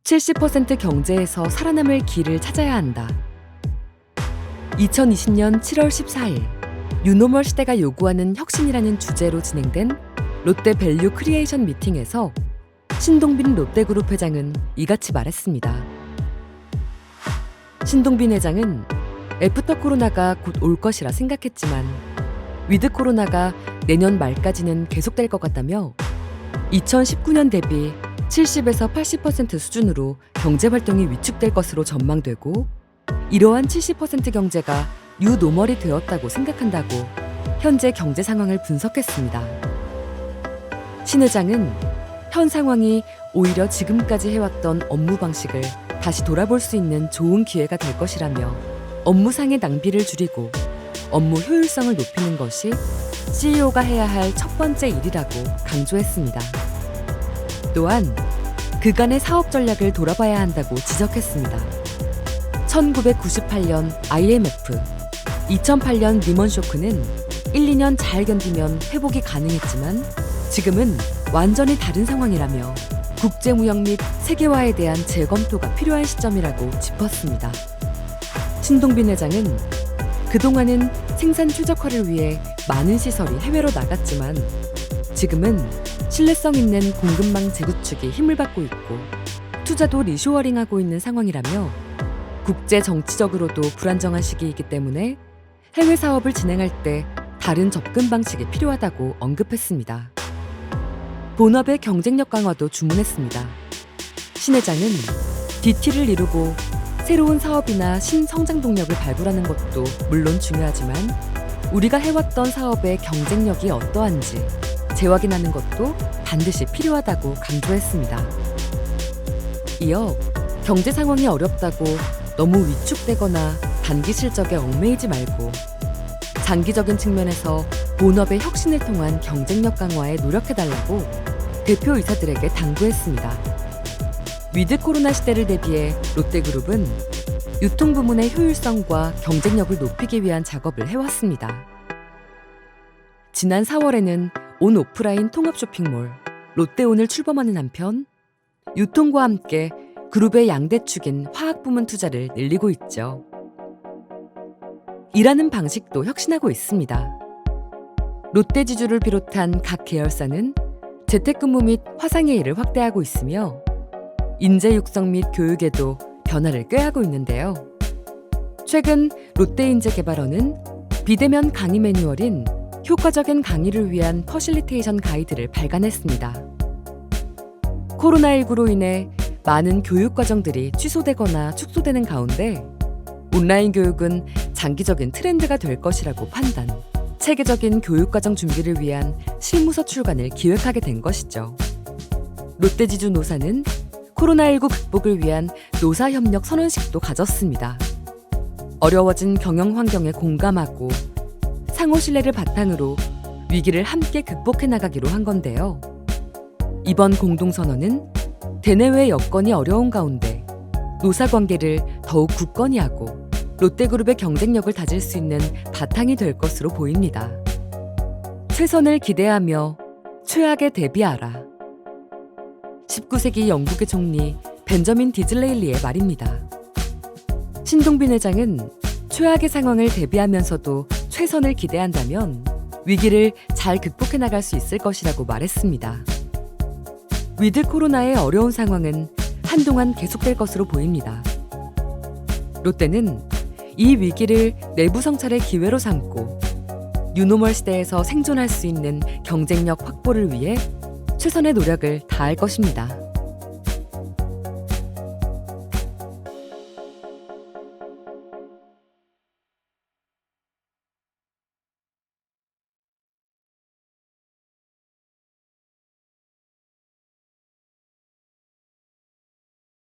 70% 경제에서 살아남을 길을 찾아야 한다. 2020년 7월 14일 뉴노멀 시대가 요구하는 혁신이라는 주제로 진행된 롯데 밸류 크리에이션 미팅에서 신동빈 롯데그룹 회장은 이같이 말했습니다. 신동빈 회장은 애프터 코로나가 곧 올 것이라 생각했지만 위드 코로나가 내년 말까지는 계속될 것 같다며 2019년 대비 70에서 80% 수준으로 경제활동이 위축될 것으로 전망되고 이러한 70% 경제가 뉴노멀이 되었다고 생각한다고 현재 경제 상황을 분석했습니다. 신 회장은 현 상황이 오히려 지금까지 해왔던 업무 방식을 다시 돌아볼 수 있는 좋은 기회가 될 것이라며 업무상의 낭비를 줄이고 업무 효율성을 높이는 것이 CEO가 해야 할 첫 번째 일이라고 강조했습니다. 또한 그간의 사업 전략을 돌아봐야 한다고 지적했습니다. 1998년 IMF, 2008년 리먼 쇼크는 1, 2년 잘 견디면 회복이 가능했지만 지금은 완전히 다른 상황이라며 국제무역 및 세계화에 대한 재검토가 필요한 시점이라고 짚었습니다. 신동빈 회장은 그동안은 생산 최적화를 위해 많은 시설이 해외로 나갔지만 지금은 신뢰성 있는 공급망 재구축이 힘을 받고 있고 투자도 리쇼어링하고 있는 상황이라며 국제 정치적으로도 불안정한 시기이기 때문에 해외 사업을 진행할 때 다른 접근 방식이 필요하다고 언급했습니다. 본업의 경쟁력 강화도 주문했습니다. 신 회장은 DT를 이루고 새로운 사업이나 신성장 동력을 발굴하는 것도 물론 중요하지만 우리가 해왔던 사업의 경쟁력이 어떠한지 재확인하는 것도 반드시 필요하다고 강조했습니다. 이어 경제 상황이 어렵다고 너무 위축되거나 단기 실적에 얽매이지 말고 장기적인 측면에서 본업의 혁신을 통한 경쟁력 강화에 노력해달라고 대표이사들에게 당부했습니다. 위드 코로나 시대를 대비해 롯데그룹은 유통 부문의 효율성과 경쟁력을 높이기 위한 작업을 해왔습니다. 지난 4월에는 온 오프라인 통합 쇼핑몰 롯데온을 출범하는 한편 유통과 함께 그룹의 양대축인 화학 부문 투자를 늘리고 있죠. 일하는 방식도 혁신하고 있습니다. 롯데지주를 비롯한 각 계열사는 재택근무 및 화상의 일을 확대하고 있으며 인재 육성 및 교육에도 변화를 꾀하고 있는데요. 최근 롯데인재개발원은 비대면 강의 매뉴얼인 효과적인 강의를 위한 퍼실리테이션 가이드를 발간했습니다. 코로나19로 인해 많은 교육 과정들이 취소되거나 축소되는 가운데 온라인 교육은 장기적인 트렌드가 될 것이라고 판단, 체계적인 교육과정 준비를 위한 실무서 출간을 기획하게 된 것이죠. 롯데지주 노사는 코로나19 극복을 위한 노사협력 선언식도 가졌습니다. 어려워진 경영 환경에 공감하고 상호 신뢰를 바탕으로 위기를 함께 극복해 나가기로 한 건데요. 이번 공동선언은 대내외 여건이 어려운 가운데 노사관계를 더욱 굳건히 하고 롯데그룹의 경쟁력을 다질 수 있는 바탕이 될 것으로 보입니다. 최선을 기대하며 최악에 대비하라. 19세기 영국의 총리 벤저민 디즐레일리의 말입니다. 신동빈 회장은 최악의 상황을 대비하면서도 최선을 기대한다면 위기를 잘 극복해 나갈 수 있을 것이라고 말했습니다. 위드 코로나의 어려운 상황은 한동안 계속될 것으로 보입니다. 롯데는 이 위기를 내부 성찰의 기회로 삼고 뉴노멀 시대에서 생존할 수 있는 경쟁력 확보를 위해 최선의 노력을 다할 것입니다.